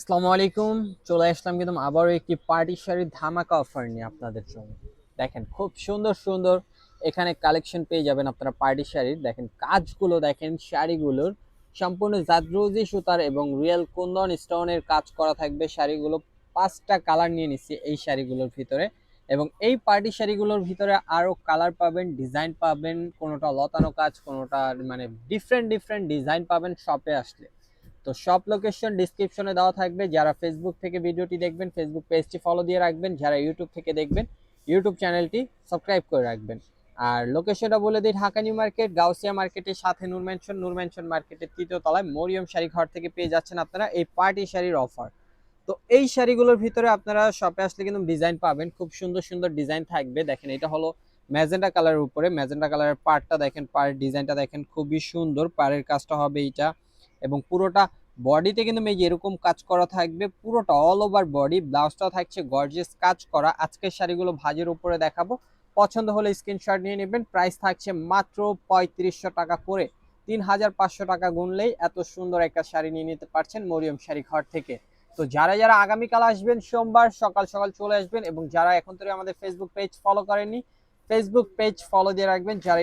আসসালামু আলাইকুম। চলে আসলাম কিন্তু আবারও একটি পার্টি শাড়ির ধামাকা অফার নিয়ে আপনাদের জন্য। দেখেন খুব সুন্দর সুন্দর এখানে কালেকশন পেয়ে যাবেন আপনারা পার্টি শাড়ির। দেখেন কাজগুলো দেখেন শাড়িগুলোর সম্পূর্ণ জাদরুজি সুতার এবং রিয়েল কুন্দন স্টোনের কাজ করা থাকবে। শাড়িগুলো 5টা কালার নিয়ে নিচ্ছি এই শাড়িগুলোর ভিতরে, এবং এই পার্টি শাড়িগুলোর ভিতরে আরও কালার পাবেন, ডিজাইন পাবেন, কোনোটা লতানো কাজ, কোনোটা মানে ডিফারেন্ট ডিফারেন্ট ডিজাইন পাবেন শপে আসলে। তো সব লোকেশন ডিসক্রিপশনে দেওয়া থাকবে। যারা ফেসবুক থেকে ভিডিওটি দেখবেন ফেসবুক পেজটি ফলো দিয়ে রাখবেন, যারা ইউটিউব থেকে দেখবেন ইউটিউব চ্যানেলটি সাবস্ক্রাইব করে রাখবেন। আর লোকেশনটা বলে দিই, ঢাকা নিউ মার্কেট, গাউসিয়া মার্কেটের সাথে নূর মেনশন মার্কেটের 3য় তলায় মরিয়ম শাড়ি ঘর থেকে পেয়ে যাচ্ছেন আপনারা এই পার্টি শাড়ির অফার। তো এই শাড়িগুলোর ভিতরে আপনারা শপে আসলে কিন্তু ডিজাইন পাবেন, খুব সুন্দর সুন্দর ডিজাইন থাকবে। দেখেন এটা হলো ম্যাজেন্টা কালারের উপরে, ম্যাজেন্টা কালারের পাড়টা দেখেন, পাড়ের ডিজাইনটা দেখেন খুবই সুন্দর, পাড়ের কাজটা হবে এইটা, এবং পুরোটা বডিতে কিন্তু এই যে এরকম কাজ করা থাকবে, পুরোটা অল ওভার বডি। ব্লাউজটাও থাকছে গর্জিয়াস কাজ করা। আজকের শাড়িগুলো ভাজের উপরে দেখাবো, পছন্দ হলে স্ক্রিনশট নিয়ে নেবেন। প্রাইস থাকছে মাত্র 3500 টাকা করে। 3500 টাকা গুনলেই এত সুন্দর একটা শাড়ি নিয়ে নিতে পারছেন মরিয়ম শাড়ি ঘর থেকে। তো যারা যারা আগামীকাল আসবেন সোমবার সকাল সকাল চলে আসবেন, এবং যারা এখন থেকে আমাদের ফেসবুক পেজ ফলো করেননি ফেসবুক পেজ ফলো দিয়ে রাখবেন, যারা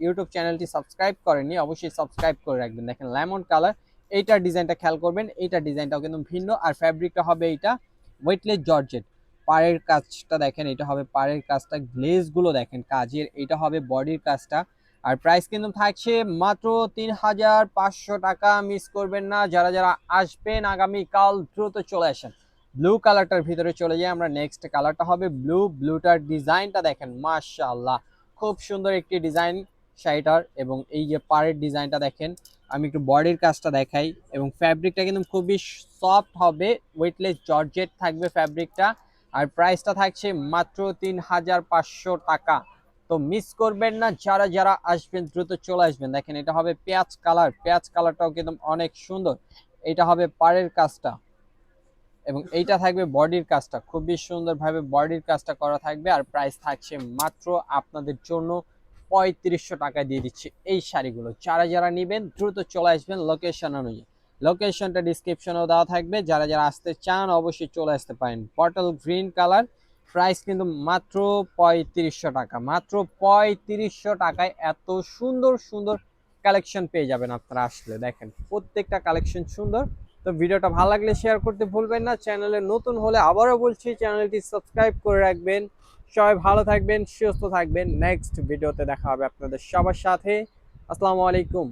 ইউটিউব চ্যানেলটি সাবস্ক্রাইব করেননি অবশ্যই সাবস্ক্রাইব করে রাখবেন। দেখেন লেমন কালার, এইটার ডিজাইনটা খেয়াল করবেন, এইটার ডিজাইনটাও কিন্তু ভিন্ন, আর ফ্যাব্রিকটা হবে এইটা ওয়েটলেস জর্জেট। পাড়ের কাজটা দেখেন, এটা হবে পাড়ের কাজটা, গ্লেজগুলো দেখেন কাজের, এটা হবে বডির কাজটা। আর প্রাইস কিন্তু থাকছে মাত্র 3500 টাকা। মিস করবেন না, যারা যারা আসবেন আগামীকাল দ্রুত চলে আসেন। ব্লু কালারটার ভিতরে চলে যাই আমরা, নেক্সট কালারটা হবে ব্লুটার ডিজাইনটা দেখেন মাশাআল্লাহ, খুব সুন্দর একটি ডিজাইন শাড়িটার। এবং এই যে পাড়ের ডিজাইনটা দেখেন, আমি একটু বডির কাজটা দেখাই, এবং ফ্যাব্রিকটা কিন্তু খুবই সফট হবে, ওয়েটলেস জর্জেট থাকবে ফ্যাব্রিকটা। আর প্রাইসটা থাকছে মাত্র 3500 টাকা। তো মিস করবেন না, যারা যারা আসবেন দ্রুত চলে আসবেন। দেখেন এটা হবে পেঁয়াজ কালার, পেঁয়াজ কালারটাও কিন্তু অনেক সুন্দর। এটা হবে পাড়ের কাজটা, এবং এইটা থাকবে বডির কাজটা, খুবই সুন্দরভাবে বডির কাজটা করা থাকবে। আর প্রাইস থাকছে মাত্র আপনাদের জন্য 3500 টাকা দিয়ে দিচ্ছি এই শাড়িগুলো। যারা যারা নেবেন দ্রুত চলে আসবেন লোকেশন অনুযায়ী। লোকেশনটা ডিসক্রিপশনেও দেওয়া থাকবে, যারা যারা আসতে চান অবশ্যই চলে আসতে পারেন। বটল গ্রিন কালার, প্রাইস কিন্তু মাত্র 3500 টাকা। মাত্র 3500 টাকায় এত সুন্দর সুন্দর কালেকশন পেয়ে যাবেন আপনারা আসলে। দেখেন প্রত্যেকটা কালেকশন সুন্দর। তো ভিডিওটা ভালো লাগলে শেয়ার করতে ভুলবেন না। চ্যানেলে নতুন হলে আবারও বলছি চ্যানেলটি সাবস্ক্রাইব করে রাখবেন। সবাই ভালো থাকবেন, সুস্থ থাকবেন। নেক্সট ভিডিওতে দেখা হবে আপনাদের সবার সাথে। আসসালামু আলাইকুম।